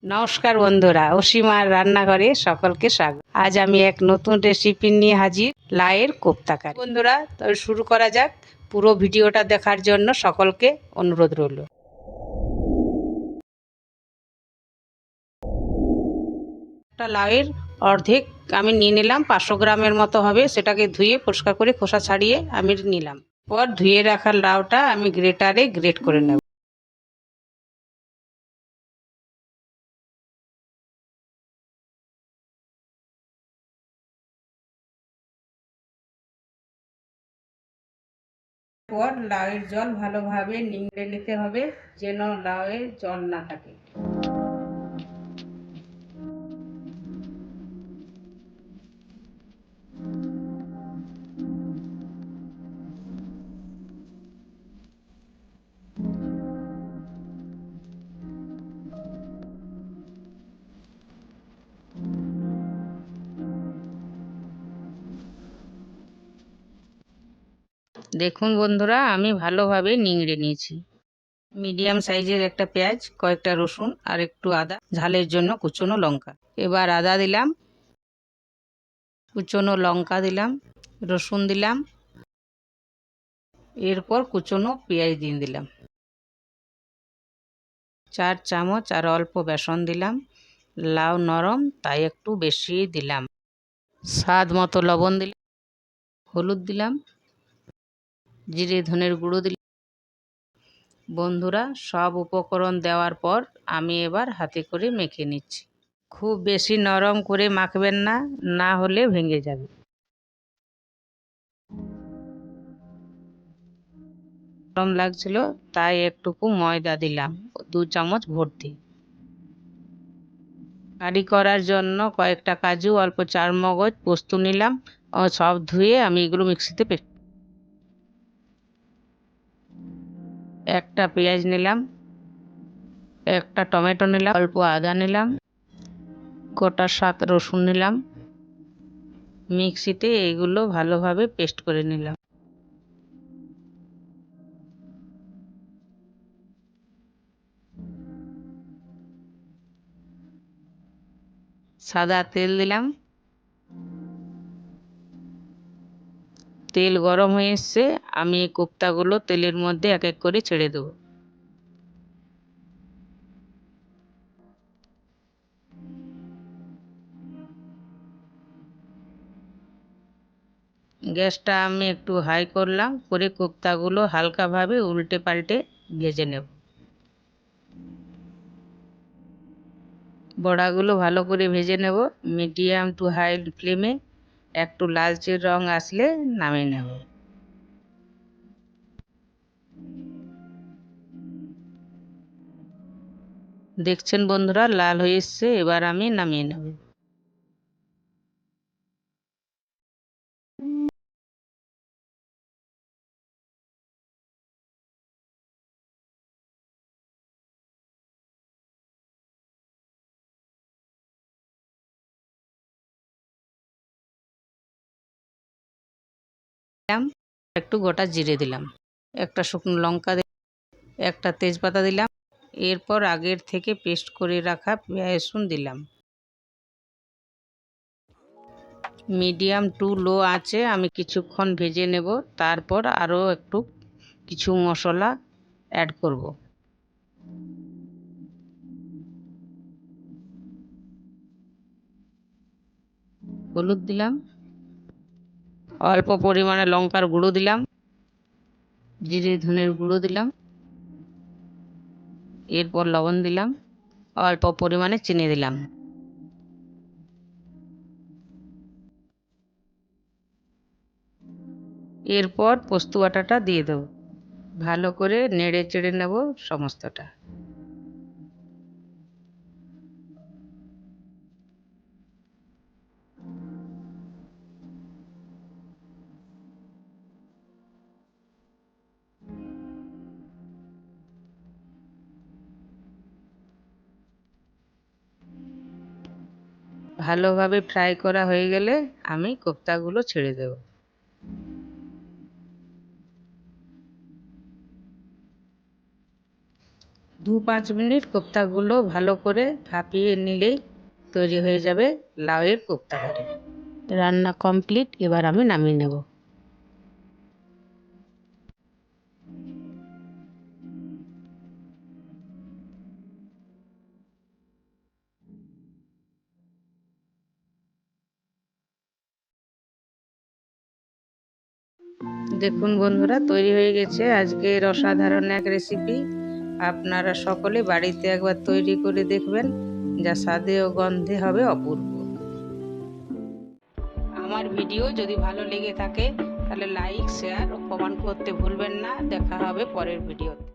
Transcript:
নমস্কার বন্ধুরা, অসীমার রান্নাঘরে সকলকে স্বাগত। আজ আমি এক নতুন রেসিপি নিয়ে হাজির, লাউয়ের কোপ্তা কারি। বন্ধুরা, তো শুরু করা যাক। পুরো ভিডিওটা দেখার জন্য সকলকে অনুরোধ রইল। একটা লাউয়ের অর্ধেক আমি নিয়ে নিলাম, 500 গ্রামের মতো হবে। সেটাকে ধুয়ে পরিষ্কার করে খোসা ছাড়িয়ে আমি নিলাম। পর ধুয়ে রাখা লাউটা আমি গ্রেটারে গ্রেট করে নেব। পর লাউয়ের জল ভালোভাবে নিংড়ে নিতে হবে, যেন লাউয়ের জল না থাকে। দেখুন বন্ধুরা, আমি ভালোভাবে নিংড়ে নিয়েছি। মিডিয়াম সাইজের একটা পেঁয়াজ, কয়েকটা রসুন আর একটু আদা, ঝালের জন্য কুচনো লঙ্কা। এবার আদা দিলাম, কুচনো লঙ্কা দিলাম, রসুন দিলাম, এরপর কুচনো পেঁয়াজ দিয়ে দিলাম। 4 চামচ আর অল্প বেসন দিলাম। লাউ নরম তাই একটু বেশি দিলাম। স্বাদ মতো লবণ দিলাম, হলুদ দিলাম, জিরে ধনের গুঁড়ো দিলাম। বন্ধুরা, সব উপকরণ দেওয়ার পর আমি এবার হাতে করে মেখে নিচ্ছি। খুব বেশি নরম করে মাখবেন না, না হলে ভেঙে যাবে। নরম লাগছিল তাই একটুকু ময়দা দিলাম, 2 চামচ ভর্তি। কারি করার জন্য কয়েকটা কাজু, অল্প চারমগজ, পোস্ত নিলাম ও সব ধুয়ে আমি এগুলো মিক্সিতে পেস্ট। একটা পেঁয়াজ নিলাম, একটা টমেটো নিলাম, অল্প আদা নিলাম, গোটা 7 রসুন নিলাম। মিক্সিতে এগুলো ভালোভাবে পেস্ট করে নিলাম। সাদা তেল দিলাম। তেল গরম হয়ে এসছে, আমি এই কোপ্তাগুলো তেলের মধ্যে এক এক করে ছেড়ে দেবো। গ্যাসটা আমি একটু হাই করলাম, করে কোপ্তাগুলো হালকাভাবে উল্টে পাল্টে ভেজে নেব। বড়াগুলো ভালো করে ভেজে নেব, মিডিয়াম টু হাই ফ্লেমে। একটু লালচে রং আসলে নামিয়ে নেব। দেখছেন বন্ধুরা, লাল হয়ে এসছে, এবার আমি নামিয়ে নেব। একটু গোটা জিরে দিলাম, একটা শুকনো লঙ্কা দিলাম, একটা তেজপাতা দিলাম। এরপর আগের থেকে পেস্ট করে রাখা পেঁয়াজ রসুন দিলাম। মিডিয়াম টু লো আঁচে আমি কিছুক্ষণ ভেজে নেব, তারপর আরও একটু কিছু মশলা অ্যাড করব। হলুদ দিলাম, অল্প পরিমাণে লঙ্কার গুঁড়ো দিলাম, জিরে ধনের গুঁড়ো দিলাম, এরপর লবণ দিলাম, অল্প পরিমাণে চিনি দিলাম। এরপর পোস্ত বাটাটা দিয়ে দেবো, ভালো করে নেড়ে চেড়ে নেব সমস্তটা। ভালোভাবে ফ্রাই করা হয়ে গেলে আমি কোপ্তাগুলো ছেড়ে দেব। 2-5 মিনিট কোপ্তাগুলো ভালো করে ভাপিয়ে নিলেই তৈরি হয়ে যাবে লাউয়ের কোপ্তা কারি। রান্না কমপ্লিট, এবার আমি নামিয়ে নেব। দেখুন বন্ধুরা, তৈরি হয়ে গেছে আজকের অসাধারণ এক রেসিপি। আপনারা সকলে বাড়িতে একবার তৈরি করে দেখবেন, যা স্বাদে ও গন্ধে হবে অপূর্ব। আমার ভিডিও যদি ভালো লেগে থাকে তাহলে লাইক, শেয়ার ও কমেন্ট করতে ভুলবেন না। দেখা হবে পরের ভিডিওতে।